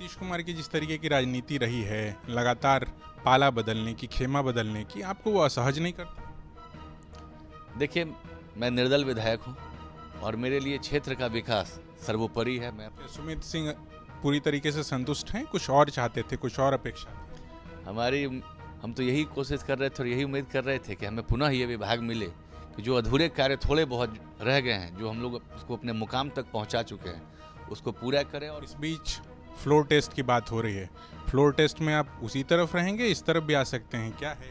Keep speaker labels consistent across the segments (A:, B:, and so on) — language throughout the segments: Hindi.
A: नीतीश कुमार की जिस तरीके की राजनीति रही है, लगातार पाला बदलने की, खेमा बदलने की, आपको वो असहज नहीं करता?
B: देखिए, मैं निर्दल विधायक हूँ और मेरे लिए क्षेत्र का विकास सर्वोपरि है। मैं
A: क्या सुमित सिंह पूरी तरीके से संतुष्ट हैं? कुछ और चाहते थे, कुछ और अपेक्षा थी?
B: हमारी हम तो यही कोशिश कर रहे थे और यही उम्मीद कर रहे थे कि हमें पुनः ये विभाग मिले कि जो अधूरे कार्य थोड़े बहुत रह गए हैं, जो हम लोग उसको अपने मुकाम तक पहुंचा चुके हैं, उसको पूरा करें। और
A: इस बीच फ्लोर टेस्ट की बात हो रही है। फ्लोर टेस्ट में आप उसी तरफ रहेंगे, इस तरफ भी आ सकते हैं, क्या है?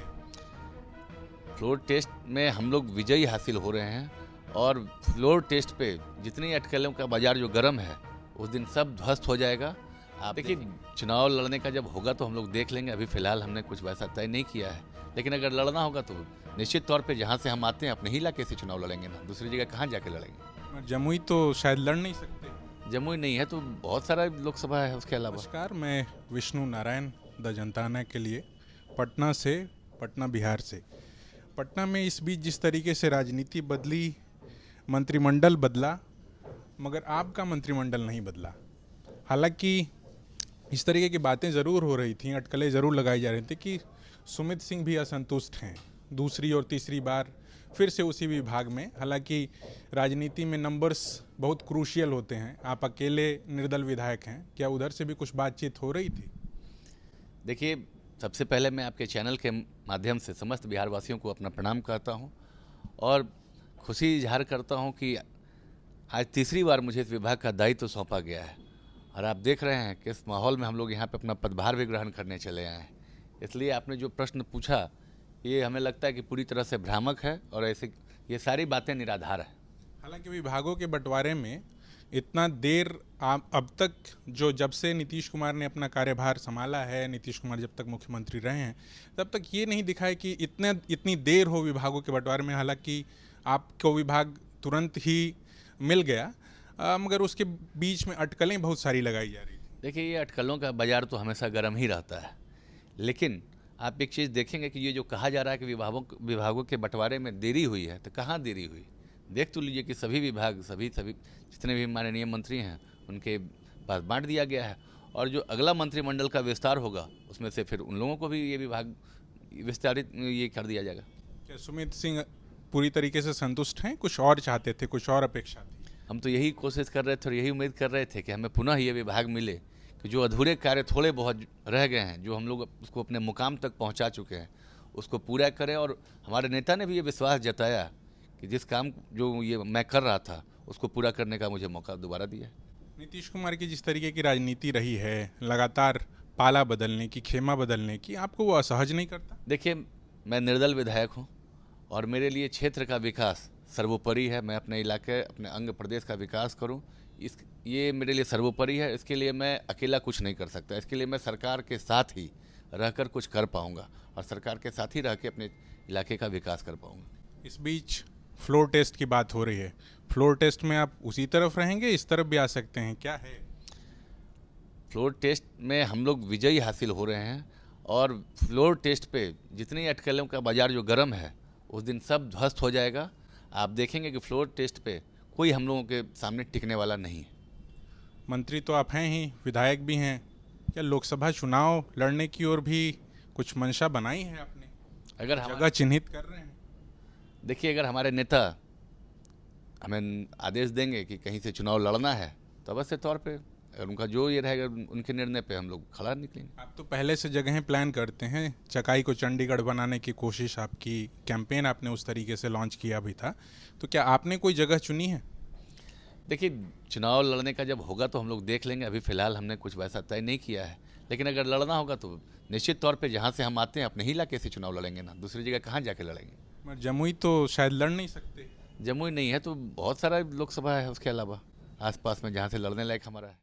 B: फ्लोर टेस्ट में हम लोग विजयी हासिल हो रहे हैं और फ्लोर टेस्ट पे जितनी अटकलों का बाजार जो गर्म है, उस दिन सब ध्वस्त हो जाएगा। आप देखिए, चुनाव लड़ने का जब होगा तो हम लोग देख लेंगे। अभी फिलहाल हमने कुछ वैसा तय नहीं किया है, लेकिन अगर लड़ना होगा तो निश्चित तौर पे जहाँ से हम आते हैं अपने ही इलाके से चुनाव लड़ेंगे ना, दूसरी जगह कहाँ जाके लड़ेंगे।
A: जमुई तो शायद लड़ नहीं सकते।
B: जमुई नहीं है तो बहुत सारा लोकसभा है उसके अलावा।
A: नमस्कार, मैं विष्णु नारायण द जनताना के लिए पटना बिहार से। पटना में इस बीच जिस तरीके से राजनीति बदली, मंत्रिमंडल बदला, मगर आपका मंत्रिमंडल नहीं बदला। हालांकि इस तरीके की बातें ज़रूर हो रही थी, अटकलें ज़रूर लगाई जा रही थी कि सुमित सिंह भी असंतुष्ट हैं दूसरी और तीसरी बार फिर से उसी विभाग में। हालांकि राजनीति में नंबर्स बहुत क्रूशियल होते हैं, आप अकेले निर्दल विधायक हैं, क्या उधर से भी कुछ बातचीत हो रही थी?
B: देखिए, सबसे पहले मैं आपके चैनल के माध्यम से समस्त बिहार वासियों को अपना प्रणाम करता हूं और खुशी इजहार करता हूं कि आज तीसरी बार मुझे इस विभाग का दायित्व सौंपा गया है और आप देख रहे हैं कि इस माहौल में हम लोग यहाँ पे अपना पदभार भी ग्रहण करने चले आए हैं। इसलिए आपने जो प्रश्न पूछा, ये हमें लगता है कि पूरी तरह से भ्रामक है और ऐसे ये सारी बातें निराधार है।
A: हालांकि विभागों के बंटवारे में इतना देर अब तक, जो जब से नीतीश कुमार ने अपना कार्यभार संभाला है, नीतीश कुमार जब तक मुख्यमंत्री रहे हैं, तब तक ये नहीं दिखा है कि इतनी देर हो विभागों के बंटवारे में। हालांकि आपको विभाग तुरंत ही मिल गया, मगर उसके बीच में अटकलें बहुत सारी लगाई जा रही थी।
B: देखिए, ये अटकलों का बाजार तो हमेशा गर्म ही रहता है, लेकिन आप एक चीज़ देखेंगे कि ये जो कहा जा रहा है कि विभागों के बंटवारे में देरी हुई है, तो कहाँ देरी हुई? देख तो लीजिए कि सभी विभाग सभी जितने भी माननीय मंत्री हैं उनके पास बांट दिया गया है और जो अगला मंत्रिमंडल का विस्तार होगा उसमें से फिर उन लोगों को भी ये विभाग विस्तारित ये कर दिया जाएगा।
A: क्या सुमित सिंह पूरी तरीके से संतुष्ट हैं? कुछ और चाहते थे, कुछ और अपेक्षा थी?
B: हम तो यही कोशिश कर रहे थे और यही उम्मीद कर रहे थे कि हमें पुनः ये विभाग मिले कि जो अधूरे कार्य थोड़े बहुत रह गए हैं, जो हम लोग उसको अपने मुकाम तक पहुंचा चुके हैं, उसको पूरा करें। और हमारे नेता ने भी ये विश्वास जताया कि जिस काम जो ये मैं कर रहा था उसको पूरा करने का मुझे मौका दोबारा दिया।
A: नीतीश कुमार की जिस तरीके की राजनीति रही है, लगातार पाला बदलने की, खेमा बदलने की, आपको वो असहज नहीं करता?
B: देखिए, मैं निर्दल विधायक हूँ और मेरे लिए क्षेत्र का विकास सर्वोपरि है। मैं अपने इलाके, अपने अंग प्रदेश का विकास करूँ, ये मेरे लिए सर्वोपरि है। इसके लिए मैं अकेला कुछ नहीं कर सकता, इसके लिए मैं सरकार के साथ ही रहकर कुछ कर पाऊँगा और सरकार के साथ ही रह के अपने इलाके का विकास कर पाऊँगा।
A: इस बीच फ्लोर टेस्ट की बात हो रही है। फ्लोर टेस्ट में आप उसी तरफ रहेंगे, इस तरफ भी आ सकते हैं, क्या है?
B: फ्लोर टेस्ट में हम लोग विजयी हासिल हो रहे हैं और फ्लोर टेस्ट पे जितनी अटकलों का बाजार जो गर्म है, उस दिन सब ध्वस्त हो जाएगा। आप देखेंगे कि फ्लोर टेस्ट पे कोई हम लोगों के सामने टिकने वाला नहीं है।
A: मंत्री तो आप हैं ही, विधायक भी हैं, क्या लोकसभा चुनाव लड़ने की ओर भी कुछ मंशा बनाई है आपने?
B: अगर
A: जगह चिन्हित कर रहे हैं?
B: देखिए, अगर हमारे नेता हमें आदेश देंगे कि कहीं से चुनाव लड़ना है तो अवश्य तौर पे, अगर उनका जो ये रहेगा उनके निर्णय पे हम लोग खड़ा निकलेंगे।
A: आप तो पहले से जगहें प्लान करते हैं, चकाई को चंडीगढ़ बनाने की कोशिश, आपकी कैंपेन आपने उस तरीके से लॉन्च किया भी था, तो क्या आपने कोई जगह चुनी है?
B: देखिए, चुनाव लड़ने का जब होगा तो हम लोग देख लेंगे। अभी फिलहाल हमने कुछ वैसा तय नहीं किया है, लेकिन अगर लड़ना होगा तो निश्चित तौर पे जहाँ से हम आते हैं अपने ही इलाके से चुनाव लड़ेंगे ना, दूसरी जगह कहाँ जाके लड़ेंगे।
A: मगर जमुई तो शायद लड़ नहीं सकते।
B: जमुई नहीं है तो बहुत सारा लोकसभा है उसके अलावा आसपास में जहाँ से लड़ने लायक हमारा है।